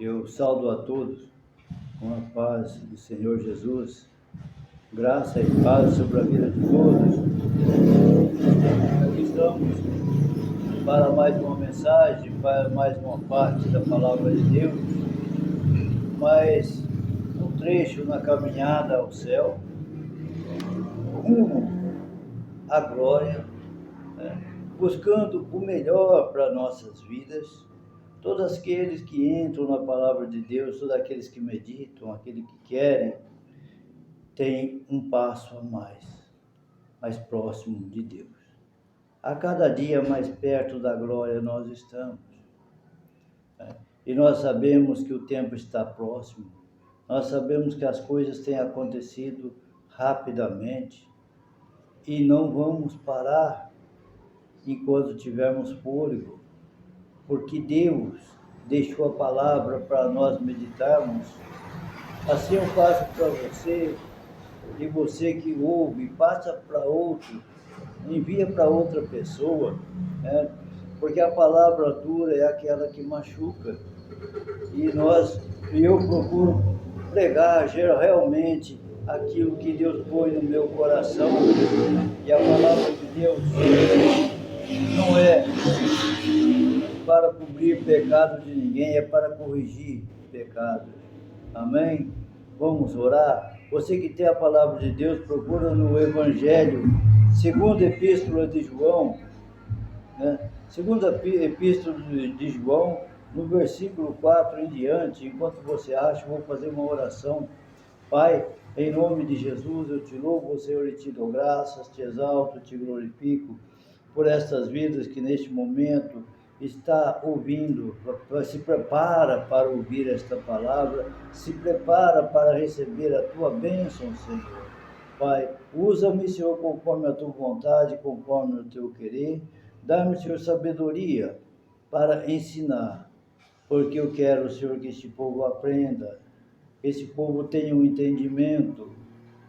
Eu saudo a todos com a paz do Senhor Jesus, graça e paz sobre a vida de todos. Aqui estamos para mais uma mensagem, para mais uma parte da Palavra de Deus, mais um trecho na caminhada ao céu, rumo à glória, buscando o melhor para nossas vidas. Todos aqueles que entram na Palavra de Deus, todos aqueles que meditam, aqueles que querem, têm um passo a mais próximo de Deus. A cada dia mais perto da glória nós estamos. E nós sabemos que o tempo está próximo. Nós sabemos que as coisas têm acontecido rapidamente e não vamos parar enquanto tivermos fôlego, porque Deus deixou a palavra para nós meditarmos. Assim eu faço para você, e você que ouve, passa para outro, envia para outra pessoa, porque a palavra dura é aquela que machuca. E eu procuro pregar realmente aquilo que Deus põe no meu coração. E a palavra de Deus não é para cobrir pecado de ninguém, é para corrigir pecados. Amém? Vamos orar? Você que tem a palavra de Deus, procura no Evangelho, segunda epístola de João, segunda epístola de João, no versículo 4 em diante. Enquanto você acha, vou fazer uma oração. Pai, em nome de Jesus, eu te louvo, Senhor, e te dou graças, te exalto, te glorifico por estas vidas que neste momento está ouvindo, se prepara para ouvir esta palavra, se prepara para receber a tua bênção, Senhor. Pai, usa-me, Senhor, conforme a tua vontade, conforme o teu querer. Dá-me, Senhor, sabedoria para ensinar, porque eu quero, Senhor, que este povo aprenda, que esse povo tenha um entendimento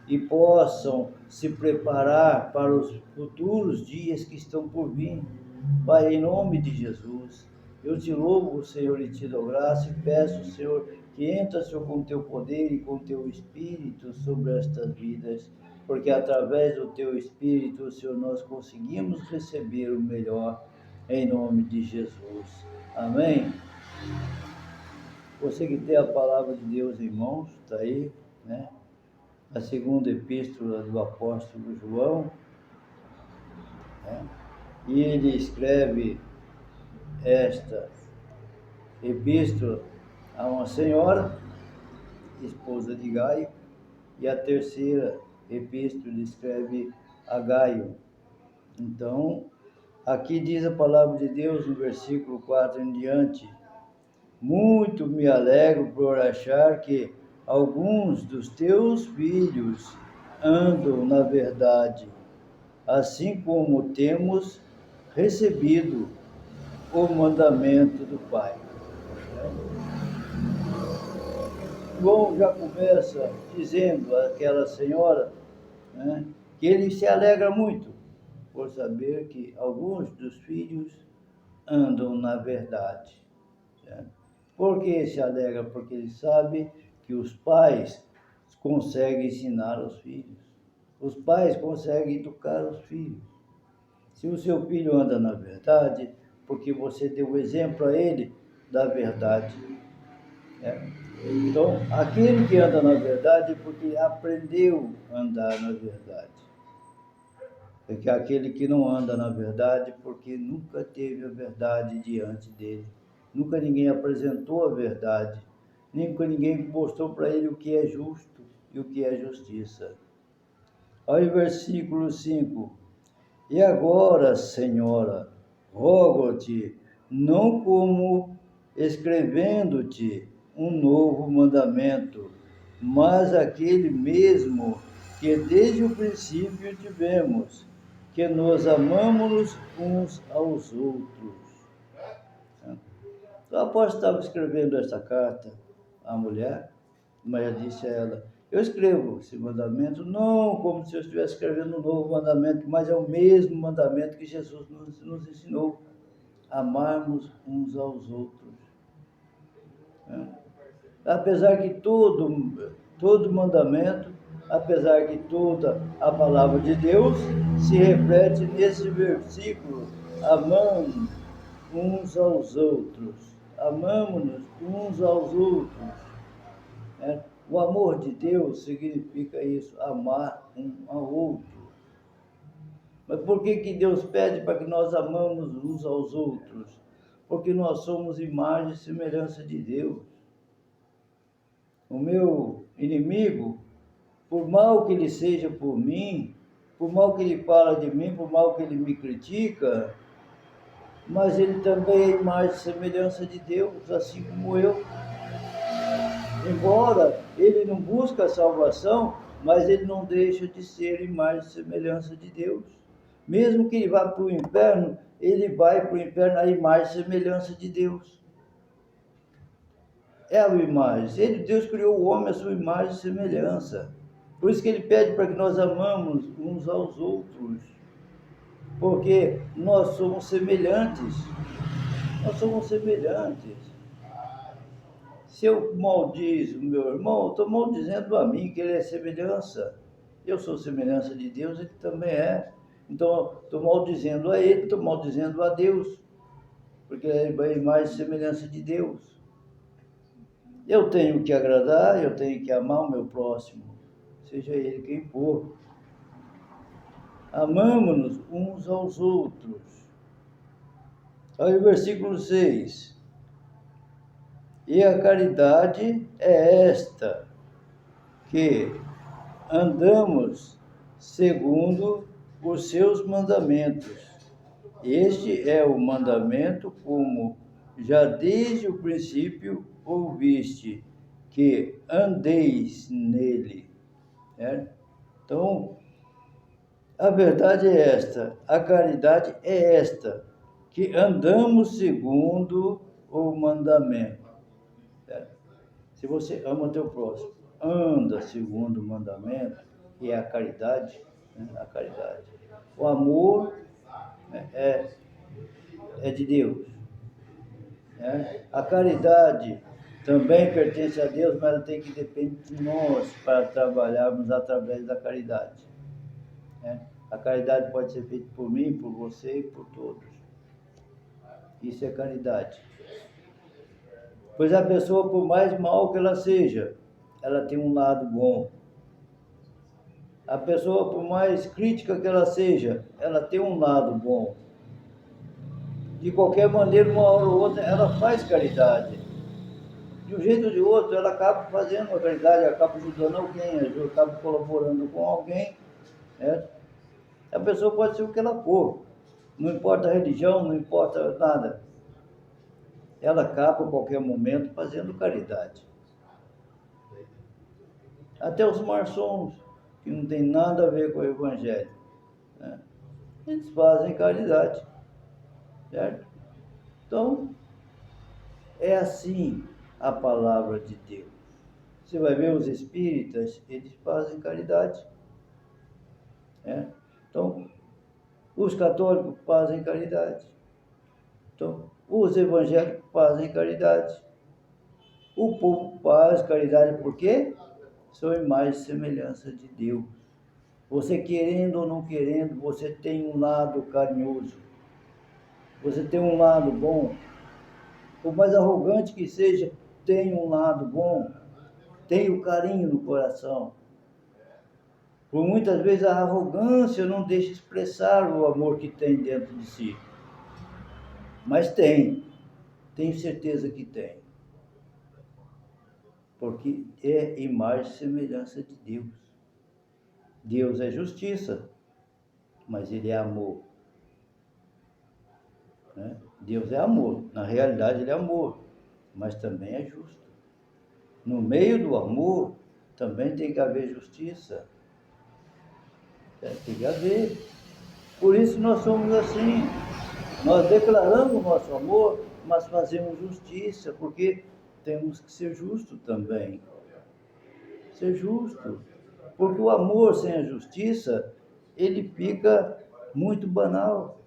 e possam se preparar para os futuros dias que estão por vir. Pai, em nome de Jesus, eu te louvo, Senhor, e te dou graça e peço, Senhor, que entra, Senhor, com teu poder e com teu Espírito sobre estas vidas, porque através do teu Espírito, Senhor, nós conseguimos receber o melhor, em nome de Jesus. Amém? Você que tem a palavra de Deus em mãos, está aí, a segunda epístola do apóstolo João, e ele escreve esta epístola a uma senhora, esposa de Gaio, e a terceira epístola ele escreve a Gaio. Então, aqui diz a palavra de Deus no versículo 4 em diante: muito me alegro por achar que alguns dos teus filhos andam na verdade, assim como temos recebido o mandamento do Pai. João já começa dizendo àquela senhora, que ele se alegra muito por saber que alguns dos filhos andam na verdade. Por que se alegra? Porque ele sabe que os pais conseguem ensinar os filhos. Os pais conseguem educar os filhos. Se o seu filho anda na verdade, porque você deu o exemplo a ele da verdade. Então, aquele que anda na verdade é porque aprendeu a andar na verdade. Porque aquele que não anda na verdade porque nunca teve a verdade diante dele. Nunca ninguém apresentou a verdade. Nunca ninguém mostrou para ele o que é justo e o que é justiça. Aí, versículo 5. E agora, Senhora, rogo-te, não como escrevendo-te um novo mandamento, mas aquele mesmo que desde o princípio tivemos, que nos amamos uns aos outros. O apóstolo estava escrevendo essa carta à mulher, mas eu disse a ela: eu escrevo esse mandamento não como se eu estivesse escrevendo um novo mandamento, mas é o mesmo mandamento que Jesus nos ensinou: amarmos uns aos outros. Apesar que todo mandamento, apesar que toda a palavra de Deus se reflete nesse versículo, amando uns aos outros, amamos-nos uns aos outros. Né? O amor de Deus significa isso, amar um ao outro. Mas por que Deus pede para que nós amamos uns aos outros? Porque nós somos imagem e semelhança de Deus. O meu inimigo, por mal que ele seja por mim, por mal que ele fala de mim, por mal que ele me critica, mas ele também é imagem e semelhança de Deus, assim como eu. Embora ele não busque a salvação, mas ele não deixa de ser imagem e semelhança de Deus. Mesmo que ele vá para o inferno, ele vai para o inferno à imagem e semelhança de Deus. É a imagem. Deus criou o homem à sua imagem e semelhança. Por isso que ele pede para que nós amamos uns aos outros. Porque nós somos semelhantes. Nós somos semelhantes. Se eu maldizo o meu irmão, estou maldizendo a mim, que ele é semelhança. Eu sou semelhança de Deus, ele também é. Então, estou maldizendo a ele, estou maldizendo a Deus. Porque é a imagem e semelhança de Deus. Eu tenho que agradar, eu tenho que amar o meu próximo, seja ele quem for. Amamo-nos uns aos outros. Olha o versículo 6. E a caridade é esta, que andamos segundo os seus mandamentos. Este é o mandamento como já desde o princípio ouviste, que andeis nele. Então, a verdade é esta, a caridade é esta, que andamos segundo o mandamento. Se você ama o teu próximo, anda segundo o mandamento, que é a caridade, a caridade. O amor é de Deus. A caridade também pertence a Deus, mas ela tem que depender de nós para trabalharmos através da caridade. A caridade pode ser feita por mim, por você e por todos. Isso é caridade. Pois a pessoa, por mais mal que ela seja, ela tem um lado bom. A pessoa, por mais crítica que ela seja, ela tem um lado bom. De qualquer maneira, uma hora ou outra, ela faz caridade. De um jeito ou de outro, ela acaba fazendo uma caridade, acaba ajudando alguém, acaba colaborando com alguém. A pessoa pode ser o que ela for. Não importa a religião, não importa nada. Ela acaba, a qualquer momento, fazendo caridade. Até os maçons, que não tem nada a ver com o Evangelho, eles fazem caridade. Certo? Então, é assim a palavra de Deus. Você vai ver os espíritas, eles fazem caridade. Então, os católicos fazem caridade. Então, os evangélicos fazem caridade. O povo faz caridade por quê? São imagem e semelhança de Deus. Você querendo ou não querendo, você tem um lado carinhoso. Você tem um lado bom. Por mais arrogante que seja, tem um lado bom. Tem o carinho no coração. Por muitas vezes a arrogância não deixa expressar o amor que tem dentro de si. Mas tem. Tenho certeza que tem. Porque é imagem e semelhança de Deus. Deus é justiça, mas Ele é amor. Deus é amor. Na realidade, Ele é amor, mas também é justo. No meio do amor, também tem que haver justiça. Tem que haver. Por isso nós somos assim. Nós declaramos nosso amor, mas fazemos justiça, porque temos que ser justos também. Ser justo. Porque o amor sem a justiça, ele fica muito banal.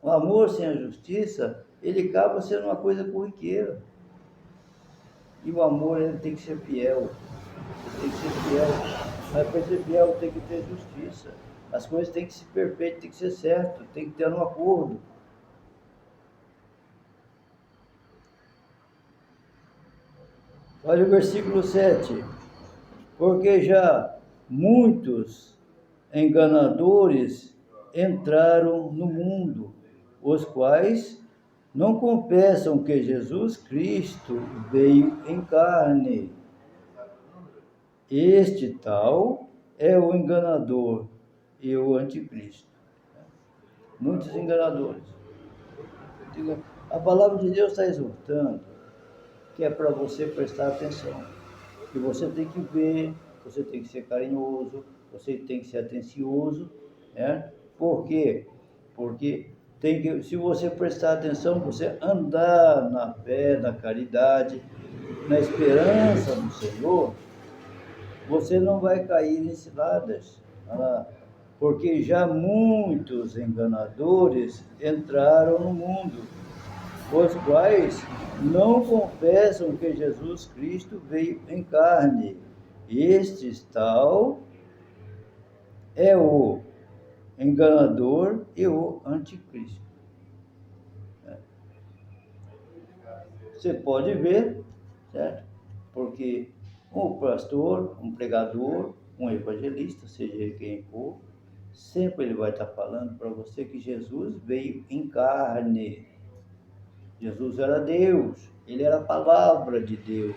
O amor sem a justiça, ele acaba sendo uma coisa corriqueira. E o amor, ele tem que ser fiel. Ele tem que ser fiel. Mas para ser fiel tem que ter justiça. As coisas têm que ser perfeitas, tem que ser certo, tem que ter um acordo. Olha o versículo 7. Porque já muitos enganadores entraram no mundo, os quais não confessam que Jesus Cristo veio em carne. Este tal é o enganador e o anticristo. Muitos enganadores. A palavra de Deus está exortando que é para você prestar atenção. Que você tem que ver, você tem que ser carinhoso, você tem que ser atencioso, né? Por quê? Porque se você prestar atenção, você andar na fé, na caridade, na esperança no Senhor, você não vai cair em ciladas, porque já muitos enganadores entraram no mundo, os quais não confessam que Jesus Cristo veio em carne. Este tal é o enganador e o anticristo. Você pode ver, certo? Porque um pastor, um pregador, um evangelista, seja ele quem for, sempre ele vai estar falando para você que Jesus veio em carne. Jesus era Deus, ele era a palavra de Deus.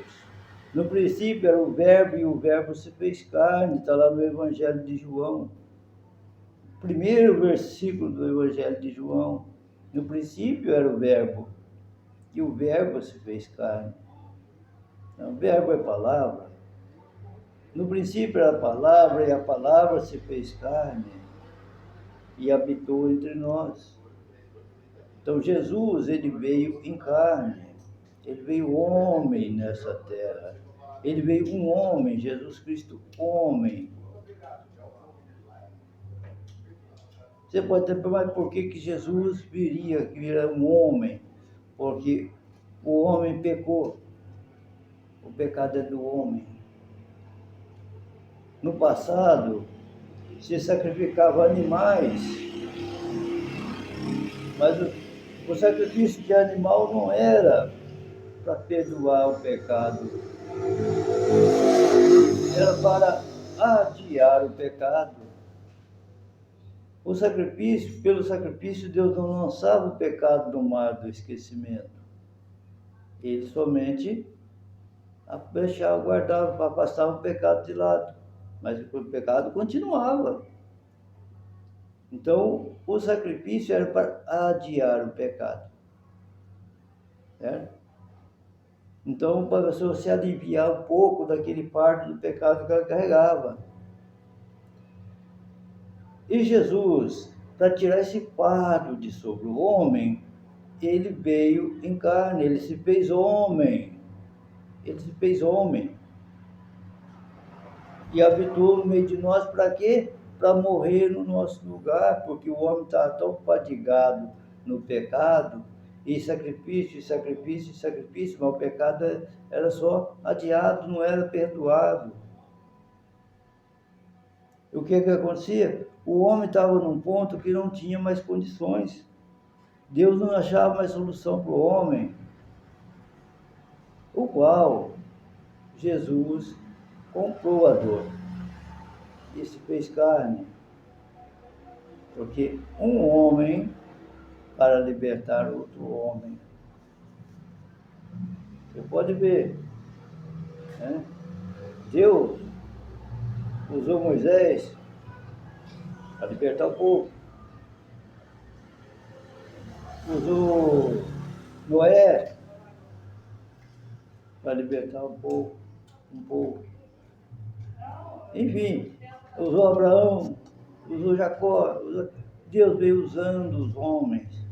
No princípio era o verbo e o verbo se fez carne, está lá no Evangelho de João. Primeiro versículo do Evangelho de João. No princípio era o verbo e o verbo se fez carne. Então, o verbo é palavra. No princípio era a palavra e a palavra se fez carne e habitou entre nós. Então Jesus, ele veio em carne, ele veio homem nessa terra, ele veio um homem, Jesus Cristo homem. Você pode ter perguntado por que Jesus viria um homem? Porque o homem pecou, o pecado é do homem. No passado, se sacrificava animais, mas o sacrifício de animal não era para perdoar o pecado, era para adiar o pecado. Pelo sacrifício, Deus não lançava o pecado no mar do esquecimento. Ele somente deixava, guardava, afastava o pecado de lado, mas o pecado continuava. Então, o sacrifício era para adiar o pecado, certo? Então, para você aliviar um pouco daquele fardo do pecado que ela carregava. E Jesus, para tirar esse fardo de sobre o homem, ele veio em carne, ele se fez homem. Ele se fez homem. E habitou no meio de nós para quê? Para morrer no nosso lugar, porque o homem estava tão fadigado no pecado, e sacrifício, mas o pecado era só adiado, não era perdoado. E o que acontecia? O homem estava num ponto que não tinha mais condições. Deus não achava mais solução para o homem. O qual Jesus comprou a dor e se fez carne. Porque um homem para libertar outro homem. Você pode ver, né? Deus usou Moisés para libertar o povo. Usou Noé para libertar um povo. Enfim, usou Abraão, usou Jacó. Deus veio usando os homens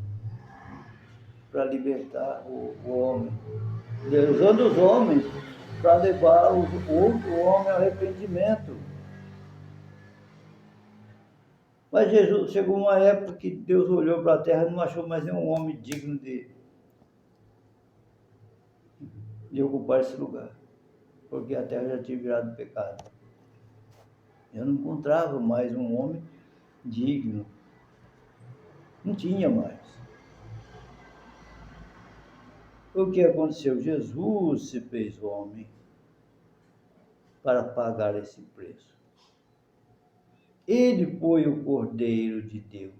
para libertar o homem. Deus usando os homens para levar o outro homem ao arrependimento. Mas Jesus, chegou uma época que Deus olhou para a terra e não achou mais nenhum homem digno de ocupar esse lugar, porque a terra já tinha virado pecado. Eu não encontrava mais um homem digno. Não tinha mais. O que aconteceu? Jesus se fez homem para pagar esse preço. Ele foi o Cordeiro de Deus.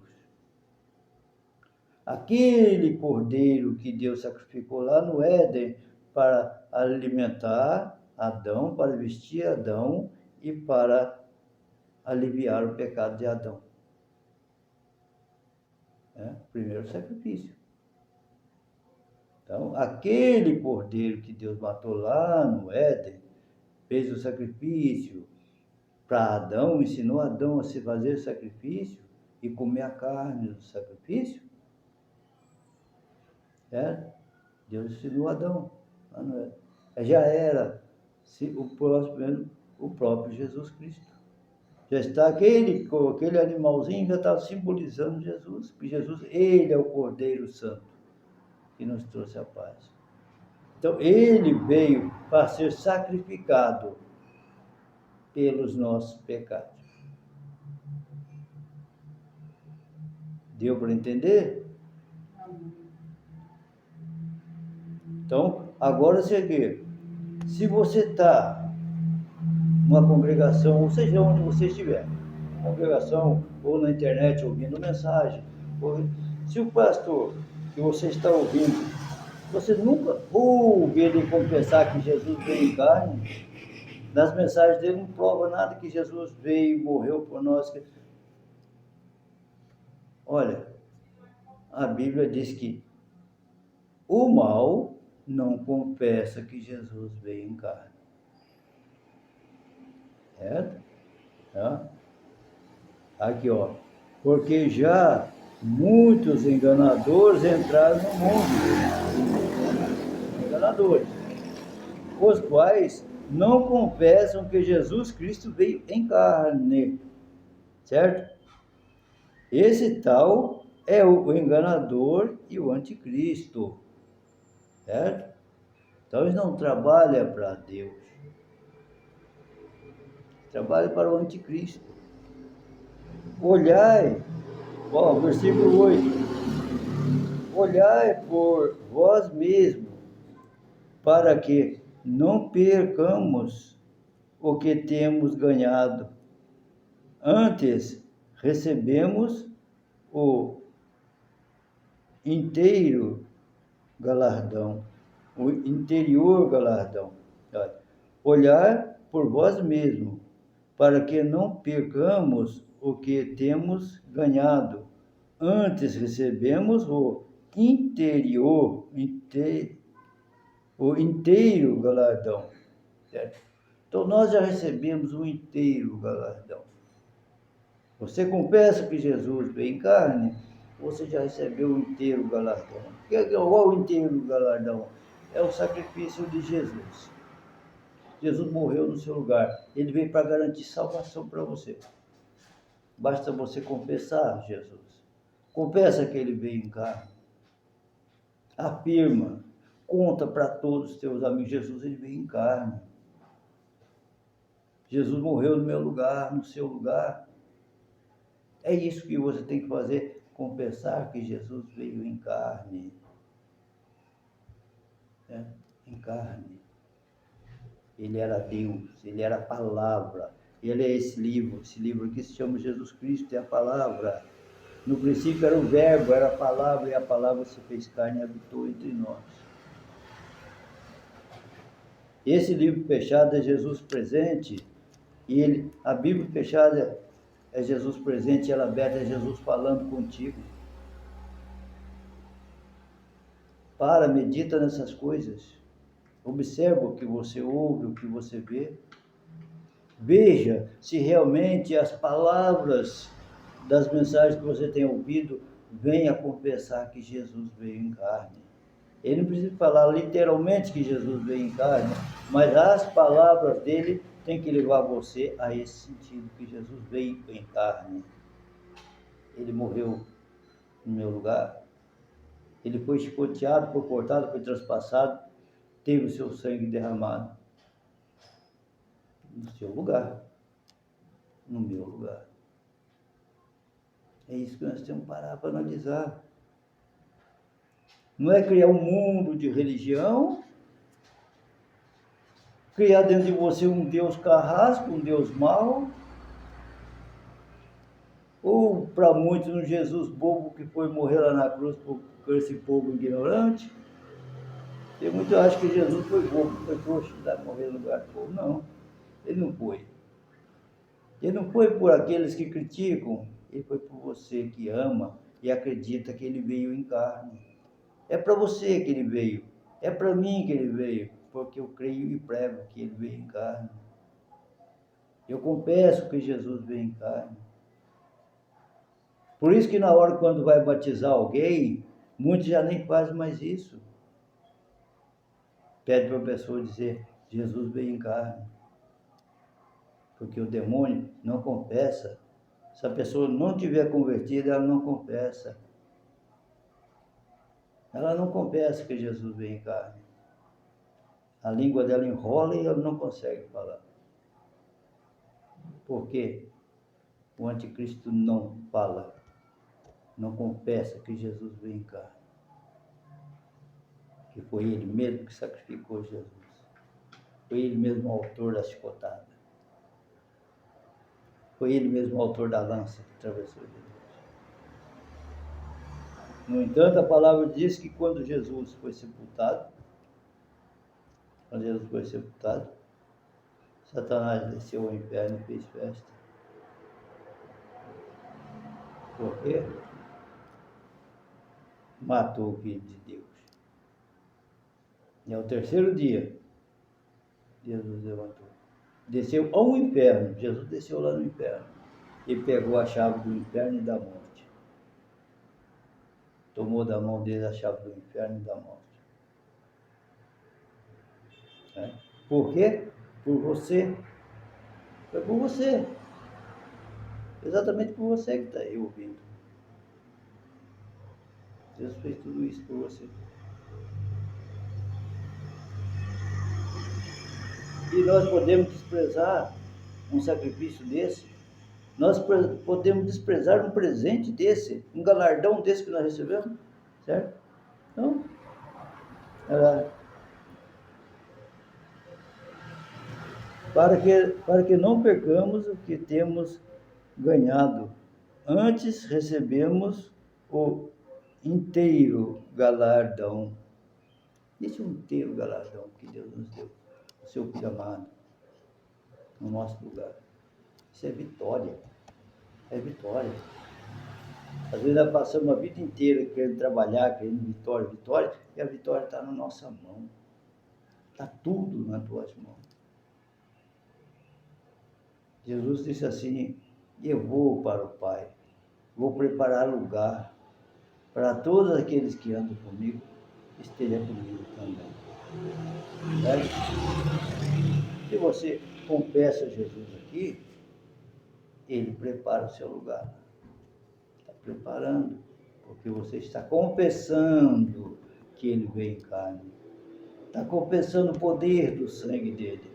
Aquele Cordeiro que Deus sacrificou lá no Éden para alimentar Adão, para vestir Adão e para aliviar o pecado de Adão. Primeiro sacrifício. Então, aquele Cordeiro que Deus matou lá no Éden, fez o sacrifício para Adão, ensinou Adão a se fazer o sacrifício e comer a carne do sacrifício. Deus ensinou Adão lá no Éden. Já era o próprio Jesus Cristo. Já está aquele animalzinho já estava simbolizando Jesus, porque Jesus, ele é o Cordeiro Santo que nos trouxe a paz. Então, ele veio para ser sacrificado pelos nossos pecados. Deu para entender? Então, agora você vê, se você está numa congregação, ou seja onde você estiver, congregação ou na internet ouvindo mensagem, se o pastor que você está ouvindo, você nunca ouve ele confessar que Jesus veio em carne, nas mensagens dele não prova nada que Jesus veio e morreu por nós. Olha, a Bíblia diz que o mal não confessa que Jesus veio em carne. Certo? Aqui, ó. Porque já muitos enganadores entraram no mundo. Enganadores. Os quais não confessam que Jesus Cristo veio em carne. Certo? Esse tal é o enganador e o anticristo. Certo? Então eles não trabalham para Deus. Trabalham para o anticristo. Olhai, versículo 8. Olhai por vós mesmos, para que não percamos o que temos ganhado. Antes, recebemos o inteiro galardão, o interior galardão. Olhar por vós mesmos, para que não percamos o que temos ganhado. Antes recebemos o inteiro galardão. Certo? Então nós já recebemos o inteiro galardão. Você confessa que Jesus veio em carne, você já recebeu o inteiro galardão. Qual o inteiro galardão? É o sacrifício de Jesus. Jesus morreu no seu lugar. Ele veio para garantir salvação para você. Basta você confessar Jesus. Confessa que ele veio em carne. Afirma. Conta para todos os teus amigos. Jesus, ele veio em carne. Jesus morreu no meu lugar, no seu lugar. É isso que você tem que fazer. Confessar que Jesus veio em carne. Em carne. Ele era Deus, ele era a palavra. Ele é esse livro aqui se chama Jesus Cristo, é a palavra. No princípio era o verbo, era a palavra, e a palavra se fez carne e habitou entre nós. Esse livro fechado é Jesus presente, e a Bíblia fechada é Jesus presente, ela aberta é Jesus falando contigo. Medita nessas coisas. Observa o que você ouve, o que você vê. Veja se realmente as palavras das mensagens que você tem ouvido vêm a confessar que Jesus veio em carne. Ele não precisa falar literalmente que Jesus veio em carne, mas as palavras dele têm que levar você a esse sentido, que Jesus veio em carne. Ele morreu no meu lugar. Ele foi chicoteado, foi cortado, foi transpassado teve o seu sangue derramado no seu lugar, no meu lugar. É isso que nós temos que parar para analisar. Não é criar um mundo de religião, criar dentro de você um Deus carrasco, um Deus mau, ou para muitos um Jesus bobo que foi morrer lá na cruz por esse povo ignorante. Tem muitos acham que Jesus foi bobo, foi trouxa, de morrer no lugar do povo. Não, ele não foi. Ele não foi por aqueles que criticam, ele foi por você que ama e acredita que ele veio em carne. É para você que ele veio, é para mim que ele veio, porque eu creio e prego que ele veio em carne. Eu confesso que Jesus veio em carne. Por isso que na hora quando vai batizar alguém, muitos já nem fazem mais isso. Pede para a pessoa dizer, Jesus veio em carne. Porque o demônio não confessa. Se a pessoa não tiver convertida, ela não confessa. Ela não confessa que Jesus veio em carne. A língua dela enrola e ela não consegue falar. Por quê? O anticristo não fala, não confessa que Jesus veio em carne. Que foi ele mesmo que sacrificou Jesus. Foi ele mesmo o autor da chicotada. Foi ele mesmo o autor da lança que atravessou Jesus. No entanto, a palavra diz que quando Jesus foi sepultado, Satanás desceu ao inferno e fez festa. Por quê? Matou o Filho de Deus. E ao terceiro dia, Jesus levantou. Desceu ao inferno. Jesus desceu lá no inferno. E pegou a chave do inferno e da morte. Tomou da mão dele a chave do inferno e da morte. Por quê? Por você. Foi por você. Exatamente por você que está aí ouvindo. Jesus fez tudo isso por você. E nós podemos desprezar um sacrifício desse? Nós podemos desprezar um presente desse? Um galardão desse que nós recebemos? Certo? Não? Para que não percamos o que temos ganhado. Antes recebemos o inteiro galardão. Esse é o inteiro galardão que Deus nos deu, o seu Filho amado, no nosso lugar. Isso é vitória. É vitória. Às vezes nós passamos a vida inteira querendo trabalhar, querendo vitória, e a vitória está na nossa mão. Está tudo nas tuas mãos. Jesus disse assim, eu vou para o Pai, vou preparar lugar para todos aqueles que andam comigo, estejam comigo também. Certo? Se você confessa Jesus aqui, ele prepara o seu lugar. Está preparando, porque você está confessando que ele veio em carne. Está confessando o poder do sangue dele.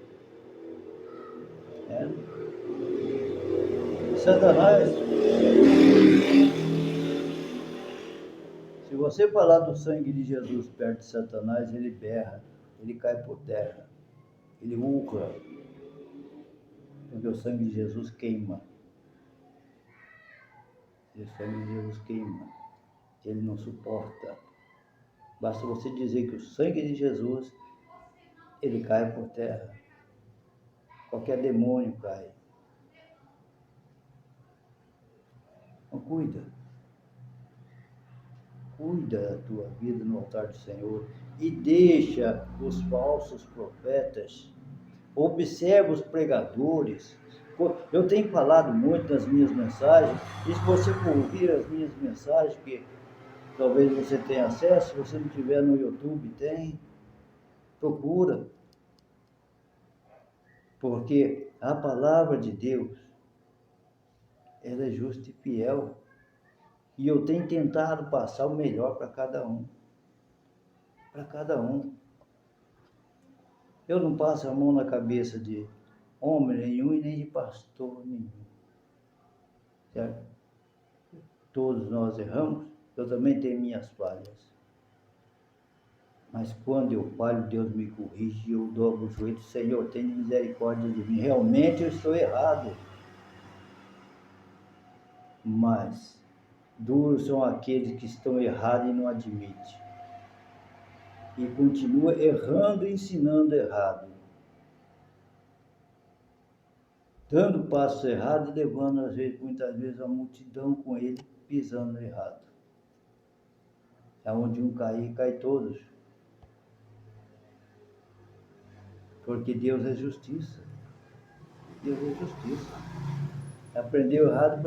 Satanás, se você falar do sangue de Jesus perto de Satanás, ele berra, ele cai por terra, ele urra, porque o sangue de Jesus queima. E o sangue de Jesus queima, ele não suporta. Basta você dizer que o sangue de Jesus, ele cai por terra. Qualquer demônio cai. Então cuida da tua vida no altar do Senhor e deixa os falsos profetas, observa os pregadores. Eu tenho falado muito nas minhas mensagens, e se você for ouvir as minhas mensagens, que talvez você tenha acesso, se você não tiver no YouTube, procura, porque a palavra de Deus, ela é justa e fiel. E eu tenho tentado passar o melhor para cada um. Para cada um. Eu não passo a mão na cabeça de homem nenhum e nem de pastor nenhum. Certo? Todos nós erramos, eu também tenho minhas falhas. Mas quando eu falho, Deus me corrige e eu dobro o joelho. Senhor, tenha misericórdia de mim. Realmente eu estou errado. Mas duros são aqueles que estão errados e não admitem. E continua errando e ensinando errado. Dando passos errados e levando, muitas vezes, a multidão com ele pisando errado. Aonde um cair, cai todos. Porque Deus é justiça. Deus é justiça. Aprendeu errado,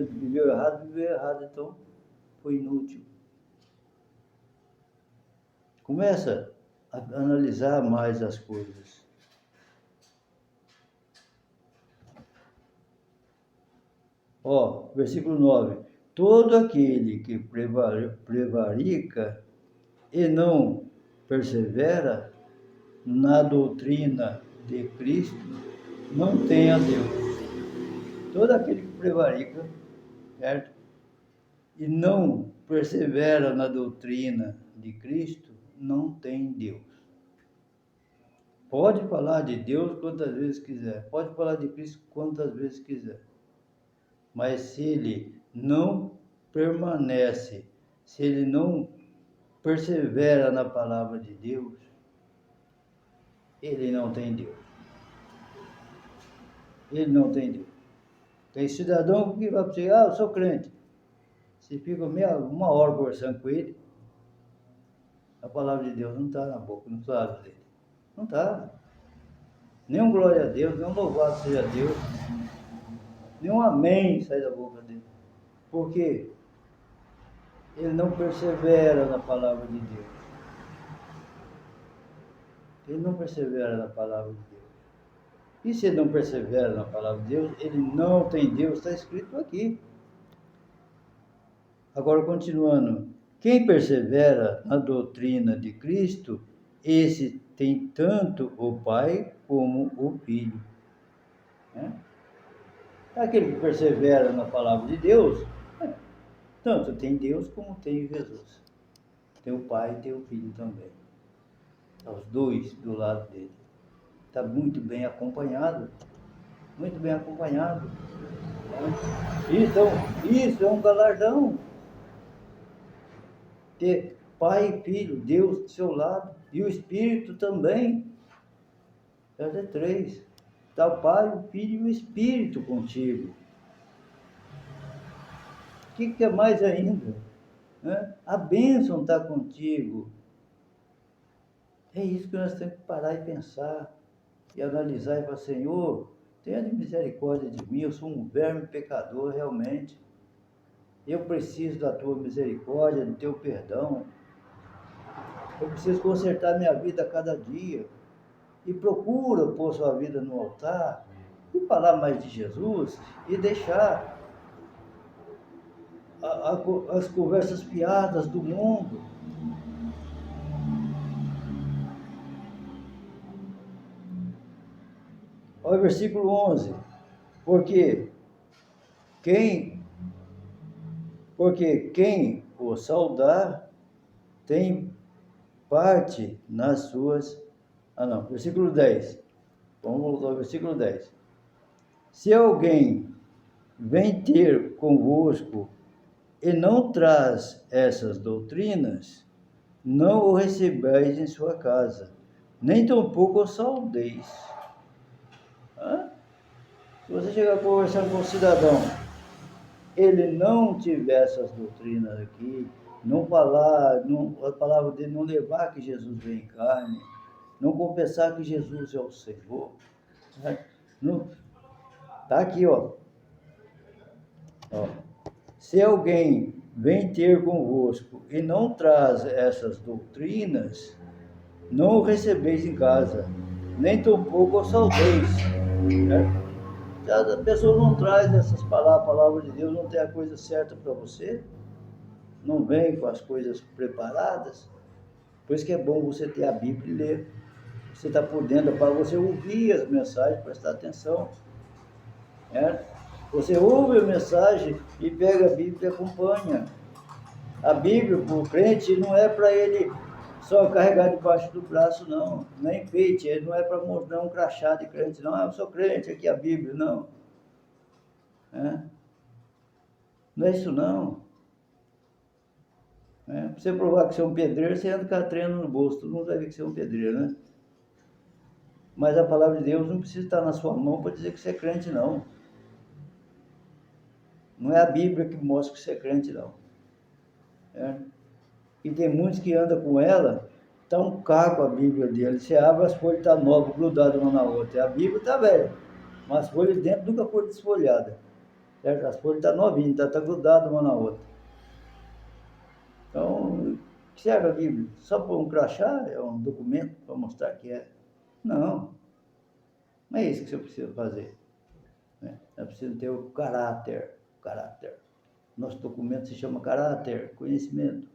viveu errado, então foi inútil. Começa a analisar mais as coisas. Versículo 9. Todo aquele que prevarica e não persevera na doutrina de Cristo não tem a Deus. Todo aquele que prevarica, certo? E não persevera na doutrina de Cristo não tem Deus. Pode falar de Deus quantas vezes quiser, pode falar de Cristo quantas vezes quiser, mas se ele não permanece, se ele não persevera na palavra de Deus, ele não tem Deus. Ele não tem Deus. Tem cidadão que vai dizer, eu sou crente. Você fica uma hora conversando com ele, a palavra de Deus não está na boca, não está dele. Não está. Nem um glória a Deus, nem um louvado seja Deus, nem um amém sai da boca dele. Por quê? Ele não persevera na palavra de Deus. Ele não persevera na palavra de Deus. E se ele não persevera na palavra de Deus, ele não tem Deus, está escrito aqui. Agora, continuando. Quem persevera na doutrina de Cristo, esse tem tanto o Pai como o Filho. Aquele que persevera na palavra de Deus, tanto tem Deus como tem Jesus. Tem o Pai e tem o Filho também. Os dois do lado dele. Está muito bem acompanhado. Muito bem acompanhado. Então, isso é um galardão. Ter Pai e Filho, Deus do seu lado, e o Espírito também. Já é 3. Está o Pai, o Filho e o Espírito contigo. O que é mais ainda? A bênção está contigo. É isso que nós temos que parar e pensar, e analisar e falar, Senhor, tenha misericórdia de mim, eu sou um verme pecador realmente. Eu preciso da tua misericórdia, do teu perdão. Eu preciso consertar minha vida a cada dia. E procura pôr sua vida no altar e falar mais de Jesus e deixar as conversas piadas do mundo. Olha o versículo 11. Porque quem o saudar tem parte nas suas... versículo 10. Vamos voltar ao versículo 10. Se alguém vem ter convosco e não traz essas doutrinas, não o recebais em sua casa, nem tampouco o saudeis. Se você chegar conversando com um cidadão, ele não tiver essas doutrinas aqui, não falar, a palavra dele não levar que Jesus vem em carne, não confessar que Jesus é o Senhor, está aqui, ó. Se alguém vem ter convosco e não traz essas doutrinas, não o recebeis em casa, nem tampouco o saudeis. Se a pessoa não traz essas palavras, a palavra de Deus, não tem a coisa certa para você, não vem com as coisas preparadas, por isso que é bom você ter a Bíblia e ler. Você está por dentro para você ouvir as mensagens, prestar atenção. Né? Você ouve a mensagem e pega a Bíblia e acompanha. A Bíblia, para o crente, não é para ele só carregar debaixo do braço, não. Nem peito, ele não é para mostrar um crachá de crente, não. Eu sou crente, aqui a Bíblia, não. Não é isso, não. Para você provar que você é um pedreiro, você anda com a trena no bolso. Todo mundo vai ver que você é um pedreiro, né? Mas a palavra de Deus não precisa estar na sua mão para dizer que você é crente, não. Não é a Bíblia que mostra que você é crente, não. E tem muitos que andam com ela, está um caco a Bíblia dele. Você abre, as folhas estão novas, grudadas uma na outra. E a Bíblia está velha, mas as folhas dentro nunca foram desfolhadas. Certo? As folhas estão novinhas, está grudadas uma na outra. Então, o que serve a Bíblia? Só por um crachá? É um documento para mostrar que é? Não. Não é isso que você precisa fazer. Você precisa ter o caráter. Nosso documento se chama caráter, conhecimento.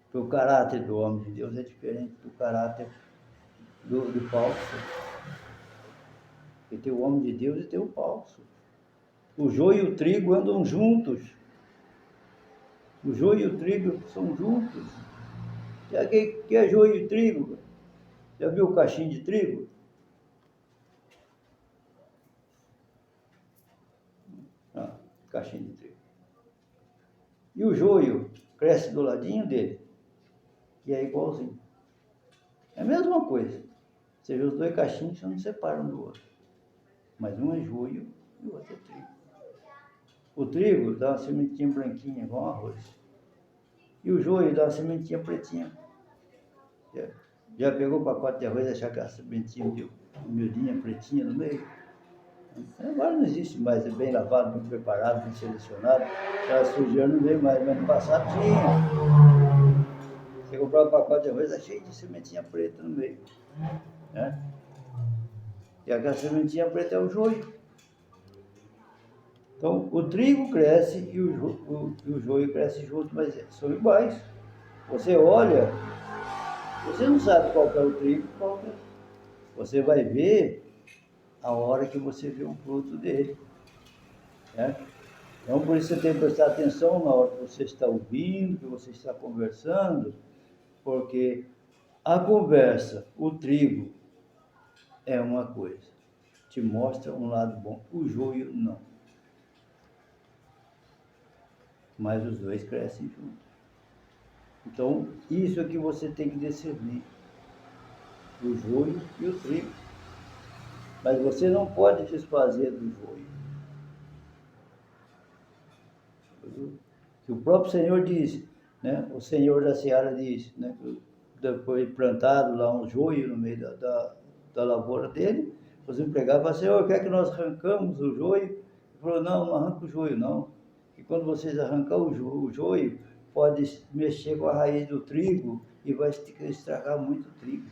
Porque o caráter do homem de Deus é diferente do caráter do falso. Porque tem o homem de Deus e tem o falso. O joio e o trigo andam juntos. O joio e o trigo são juntos. Já que é joio e trigo? Já viu o cachinho de trigo? Cachinho de trigo. E o joio cresce do ladinho dele. E é igualzinho. É a mesma coisa. Você vê os dois cachinhos, você não separa um do outro. Mas um é joio e o outro é trigo. O trigo dá uma sementinha branquinha, igual um arroz. E o joio dá uma sementinha pretinha. Já pegou o pacote de arroz e achar aquela sementinha miudinha, pretinha no meio? Agora não existe mais, é bem lavado, bem preparado, bem selecionado. Aquela sujeira não veio mais, mas no passado tinha. Você comprava um pacote de arroz, é cheio de sementinha preta no meio. E aquela sementinha preta é o joio. Então, o trigo cresce e o joio cresce junto, mas são iguais. Você olha, você não sabe qual é o trigo, qual é. Você vai ver a hora que você vê um fruto dele. Então, por isso você tem que prestar atenção na hora que você está ouvindo, que você está conversando, porque a conversa, o trigo, é uma coisa, te mostra um lado bom, o joio não. Mas os dois crescem juntos. Então, isso é que você tem que discernir, o joio e o trigo. Mas você não pode desfazer do joio. O próprio Senhor diz, o Senhor da Seara diz, foi plantado lá um joio no meio da lavoura dele, os empregados falaram, Senhor, quer que nós arrancamos o joio? Ele falou, não arranca o joio não. E quando vocês arrancar o joio, pode mexer com a raiz do trigo e vai estragar muito o trigo.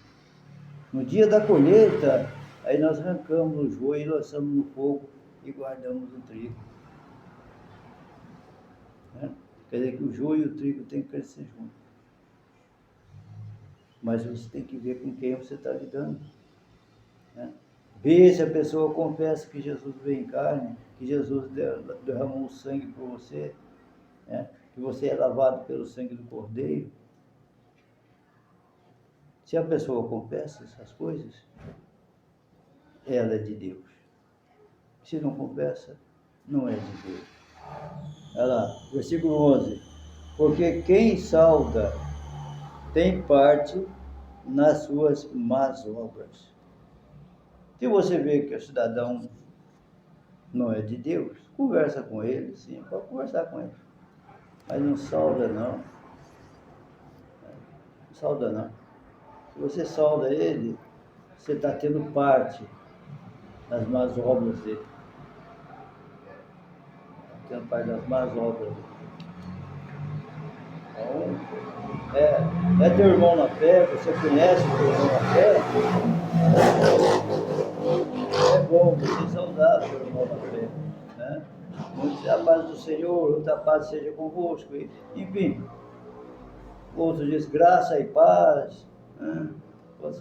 No dia da colheita, aí nós arrancamos o joio, lançamos no fogo e guardamos o trigo. Quer dizer que o joio e o trigo tem que crescer juntos. Mas você tem que ver com quem você está lidando. Ver se a pessoa confessa que Jesus veio em carne, que Jesus derramou sangue por você, que você é lavado pelo sangue do Cordeiro. Se a pessoa confessa essas coisas, ela é de Deus. Se não confessa, não é de Deus. Olha lá, versículo 11. Porque quem sauda tem parte nas suas más obras. Se você vê que o cidadão não é de Deus, conversa com ele, sim, pode conversar com ele. Mas não sauda não. Não sauda não. Se você sauda ele, você está tendo parte nas más obras dele. Tendo parte das más obras dele. Então, é teu irmão na fé, você conhece o teu irmão na fé, é bom você saudar o teu irmão na fé. Muitos a paz do Senhor, outra paz seja convosco. Enfim, outro diz graça e paz.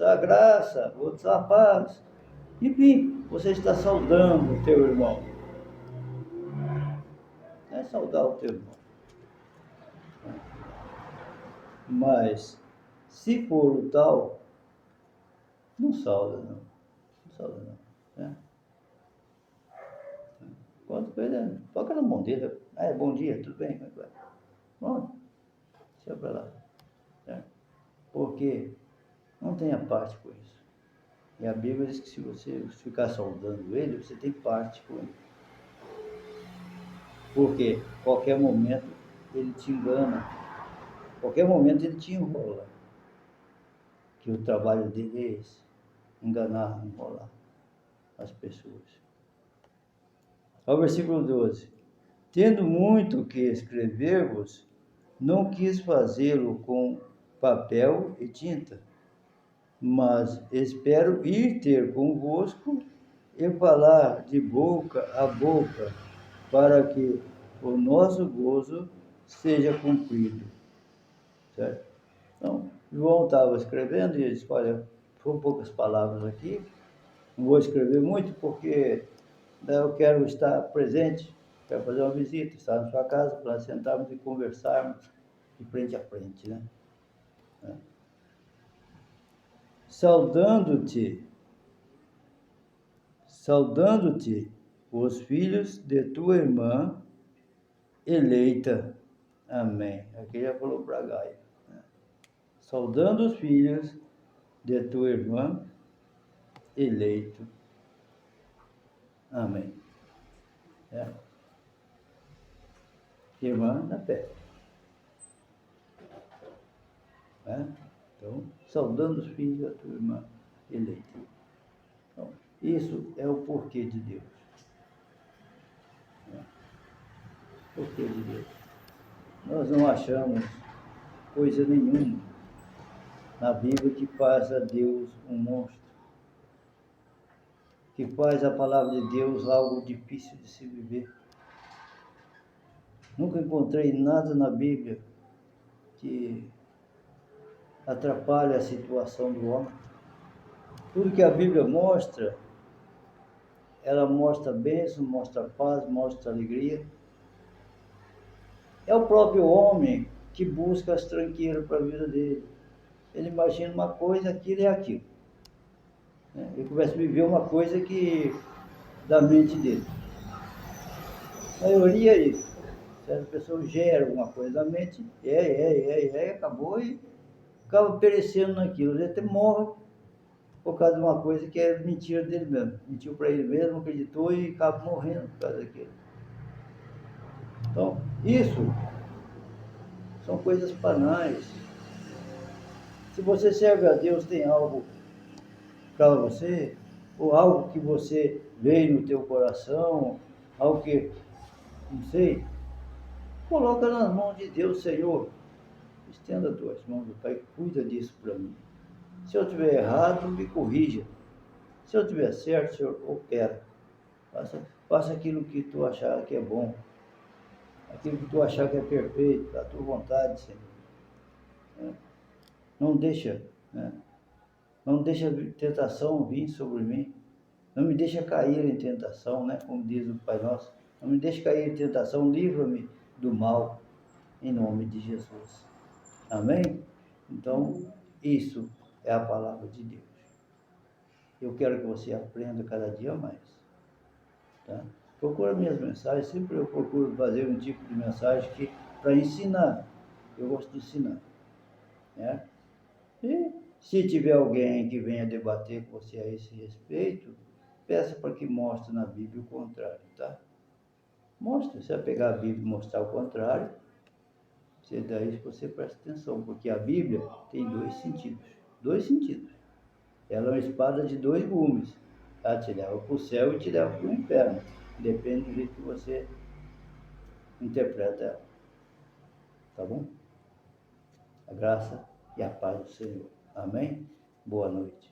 a graça, outros a paz. Enfim, você está saudando o teu irmão. É saudar o teu irmão. Mas, se for o tal, não sauda não. Não sauda não. Né? Quando coisa, toca no bom dia. Bom dia, tudo bem? Como é que vai? Pronto, deixa pra lá. Né? Porque não tenha parte com isso. E a Bíblia diz que se você ficar saudando ele, você tem parte com ele. Porque qualquer momento ele te engana, qualquer momento ele te enrola. Que o trabalho dele é esse, enganar, enrolar as pessoas. Ao versículo 12. Tendo muito que escrever-vos, não quis fazê-lo com papel e tinta, mas espero ir ter convosco e falar de boca a boca, para que o nosso gozo seja cumprido. Certo? Então, João estava escrevendo e ele disse, olha, foram poucas palavras aqui, não vou escrever muito porque eu quero estar presente, quero fazer uma visita, estar na sua casa para sentarmos e conversarmos de frente a frente, né? Saudando-te os filhos de tua irmã eleita. Amém. Aqui já falou para Gaia. Né? Saudando os filhos de tua irmã eleito. Amém. Irmã na fé. Então, saudando os filhos da tua irmã eleita. Então, isso é o porquê de Deus. Porquê de Deus. Nós não achamos coisa nenhuma na Bíblia que faz a Deus um monstro, que faz a palavra de Deus algo difícil de se viver. Nunca encontrei nada na Bíblia que atrapalhe a situação do homem. Tudo que a Bíblia mostra, ela mostra bênção, mostra paz, mostra alegria. É o próprio homem que busca as tranqueiras para a vida dele. Ele imagina uma coisa, aquilo é aquilo. Ele começa a viver uma coisa que da mente dele. A maioria é isso. Se a pessoa gera alguma coisa da mente, acabou e acaba perecendo naquilo. Ele até morre por causa de uma coisa que é mentira dele mesmo. Mentiu para ele mesmo, acreditou e acaba morrendo por causa daquilo. Então, isso são coisas banais. Se você serve a Deus, tem algo para você, ou algo que você veio no teu coração, algo que, não sei, coloca nas mãos de Deus, Senhor. Estenda as tuas mãos, Pai, cuida disso para mim. Se eu estiver errado, me corrija. Se eu estiver certo, Senhor, opera. Faça aquilo que tu achar que é bom. Aquilo que tu achar que é perfeito, a tua vontade, Senhor. Não deixa, não deixa a tentação vir sobre mim. Não me deixa cair em tentação, como diz o Pai Nosso. Não me deixa cair em tentação, livra-me do mal, em nome de Jesus. Amém? Então, isso é a palavra de Deus. Eu quero que você aprenda cada dia mais. Tá? Procura minhas mensagens, sempre eu procuro fazer um tipo de mensagem que para ensinar. Eu gosto de ensinar. Né? E se tiver alguém que venha debater com você a esse respeito, peça para que mostre na Bíblia o contrário, tá? Mostre, você vai pegar a Bíblia e mostrar o contrário, daí você presta atenção, porque a Bíblia tem dois sentidos. Ela é uma espada de dois gumes. Ela te leva para o céu e te leva para o inferno. Depende do jeito que você interpreta ela. Tá bom? A graça e a paz do Senhor. Amém? Boa noite.